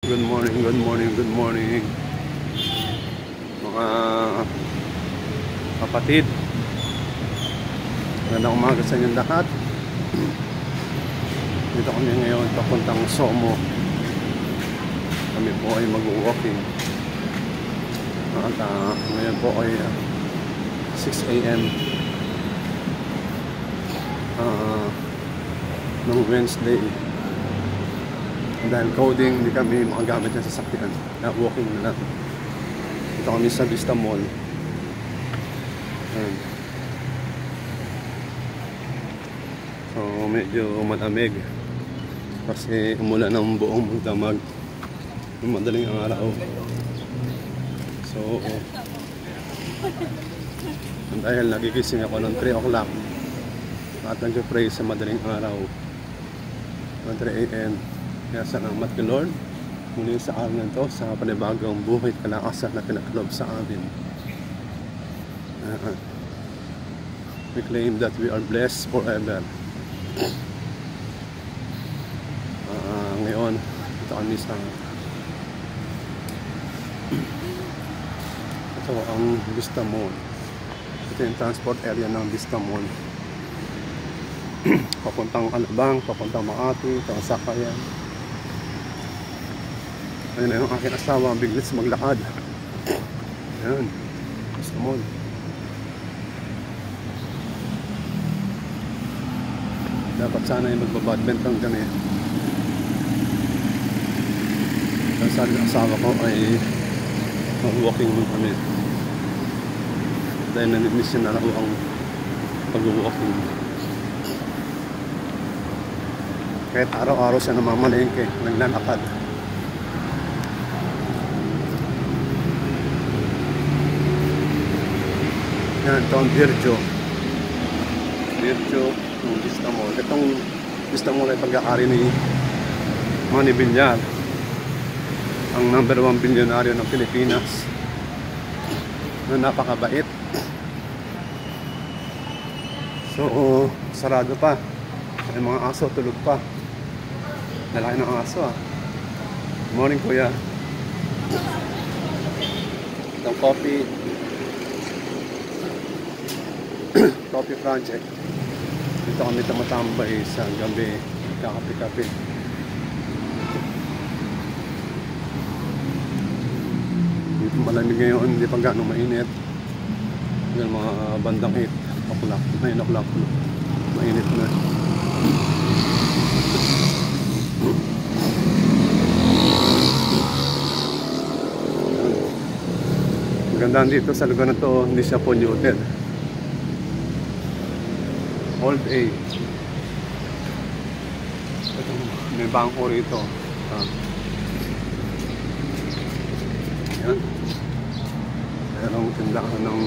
Good morning, good morning, good morning mga kapatid. Magandang umaga sa inyong lahat. Dito kami ngayon papuntang Somo. Kami po ay mag-walking. At ngayon po ay 6 AM ng Wednesday. Dahil coding, hindi kami makagamit ng sasakyan. Kaya walking na lang. Dito kami sa Vista Mall. Ayan. So medyo malamig kasi umulan ng buong magdamag ng madaling araw. So dahil nagigising ako ng 3 o'clock at nag-pray sa madaling araw ng 3 AM. Kaya salamat kay Lord muli sa araw na ito, sa panibagong buhay at kalakasan na pinakalob sa amin. We claim that we are blessed forever. Ngayon ito kami sa ito ang Vista Mall. Ito yung transport area ng Vista Mall. Papuntang Alabang, papuntang Makati, ito ang sakayan. Ayun na yung aking asawa, biglis maglakad. Ayan, Vista Mall. Dapat sana yung magbabadminton kami. Ang sabi ng asawa ko ay mag-walking mo kami. Dahil nanimiss na ako ang pag-walking. Kahit araw-araw siya namamalengke, naglalakad. Yan, ito ang Virgio, ng Vista Mall. Itong Vista Mall ay pag-aari ni Manny Villar, ang number 1 bilyonaryo ng Pilipinas, na napakabait. So sarado pa, may mga aso tulog pa. Lalaki ng aso Morning kuya. Itong coffee project. Dito kami tumatambay sa gabi, kakape-kape. Dito malamig ngayon, hindi pa gaano mainit. Yung mga bandang 8 o'clock, 9 o'clock, mainit na. Magandaan dito sa lugar na to, hindi siya polluted. Old age. May bangko rito. Yan. Merong tindahan ng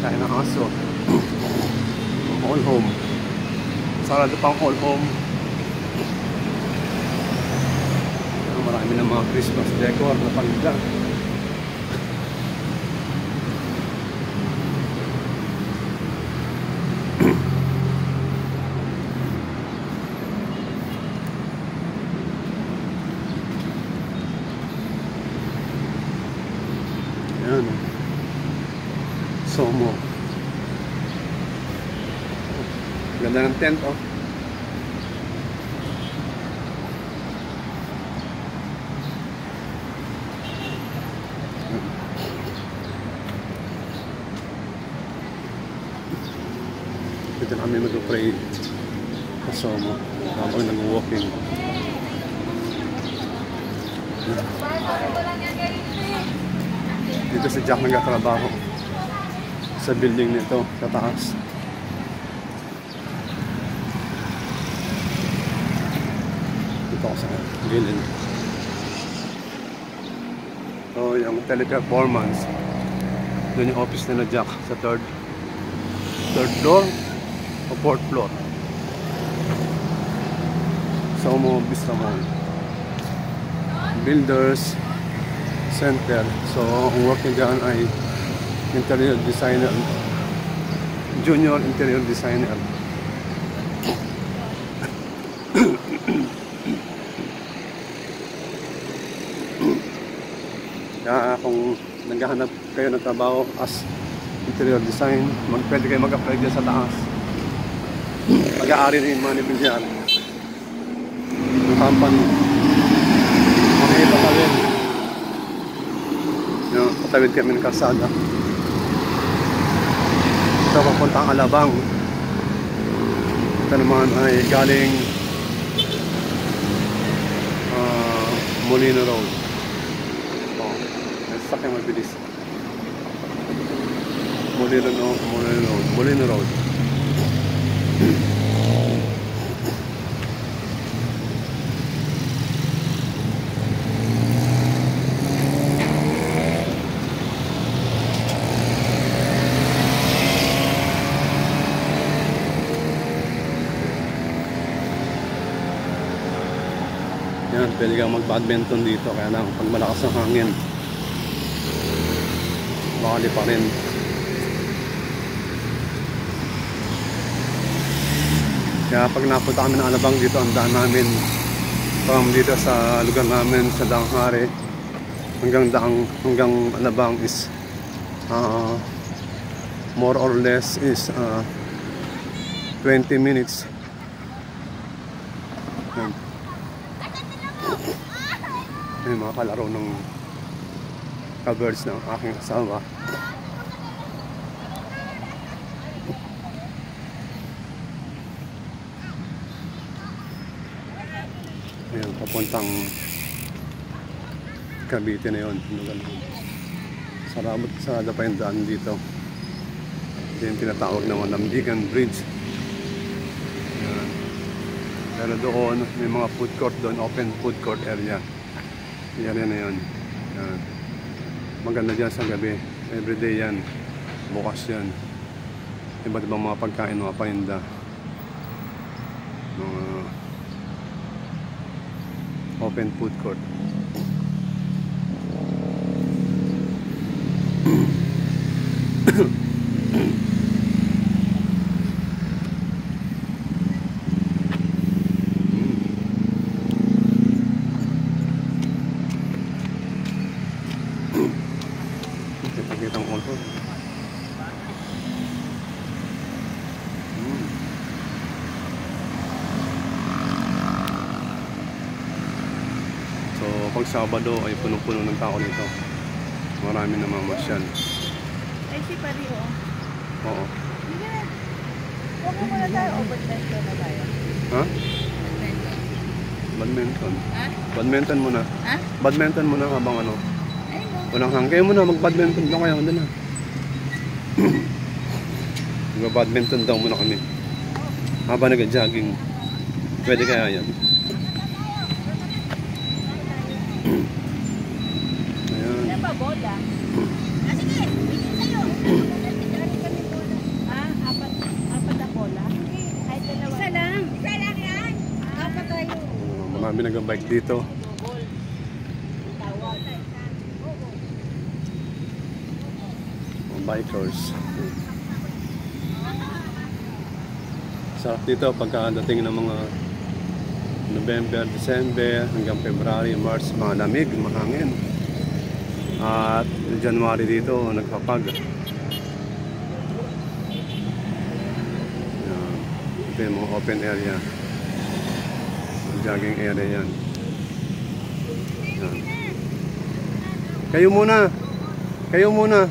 kaya ng aso. All home. Sarado pang all home. Marami ng mga Christmas decor na palinda. Ayan. Somo. Ganda ng tent Dito na kami mag-pray sa Somo habang nag-walking. Dito si Jack nagtatrabaho sa building nito sa taas. Dito ako sa gilid. So yung teleperformance, doon yung office nila Jack sa third floor o 4th floor. Somo Vista Mall Builders Center. So ang working dyan ay interior designer, junior interior designer. Kaya kung naghahanap kayo ng trabaho as interior design, pwede kayo mag-apply dyan sa taas. Pag-aari na yung mga nibilyan. Yung company. Kami patawid. Yung patawid kami ng kalsada. Ito papuntang Alabang. Ito naman ay galing Molino Road. Sakay mabilis. Molino Road. Yan, pwede kang mag-badminton dito. Kaya lang, pag malakas ang hangin, bakali pa rin. Kaya pag napunta kami ng Alabang dito, ang daan namin from dito sa lugar namin sa Danghari hanggang Alabang is more or less is 20 minutes. Yung mga kalaro ng ka-birds ng aking asawa. Ayan, papuntang Cavite na yun. Sarada pa yung daan dito. Ito yung tinatawag na Walambigan Bridge. Ayan. Pero doon, may mga food court doon, open food court area. Yan na yun. Ayan. Maganda dyan sa gabi. Everyday yan. Bukas yan. Iba't ibang mga pagkain, mga paninda. Mga open food court. Kitang auto. So pag Sabado ay punong-puno ng tao dito. Marami na mamasyal. Ay si Pario. Oo. Huwag mo muna tayo o badminton na tayo? Ha? Badminton. Badminton. Ha? Badminton muna. Ha? Badminton muna habang ano. Ay no. Walang hang. Kayo muna mag-badminton daw kayo. Doon na. Mag-badminton daw muna kami. Habang nag-jogging. Pwede kaya yan. Ayan. Ano ba bola? Ah, sige. Bigyan sa'yo. Ha? Apat na bola? Ay, dalawa. Isa lang. Isa lang yan. Apat tayo. Marami nag-bike dito. Bikers. Sarap dito pagkadating ng mga November, December hanggang February, March, mga lamig, mahangin. At January dito nagpapag. Ito yung mga open area, jogging area yan. Kayo muna. Kayo muna.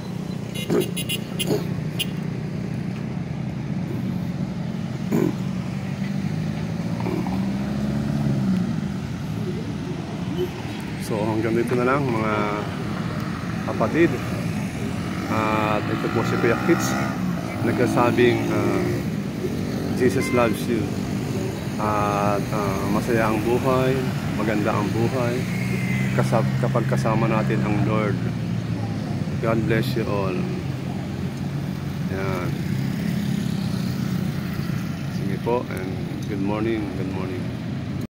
So hanggang dito na lang mga kapatid. At ito po si Kuya Kits nagkasabing Jesus loves you. At masaya ang buhay, maganda ang buhay kapag kasama natin ang Lord. God bless you all. Yan. Sige po and good morning, good morning.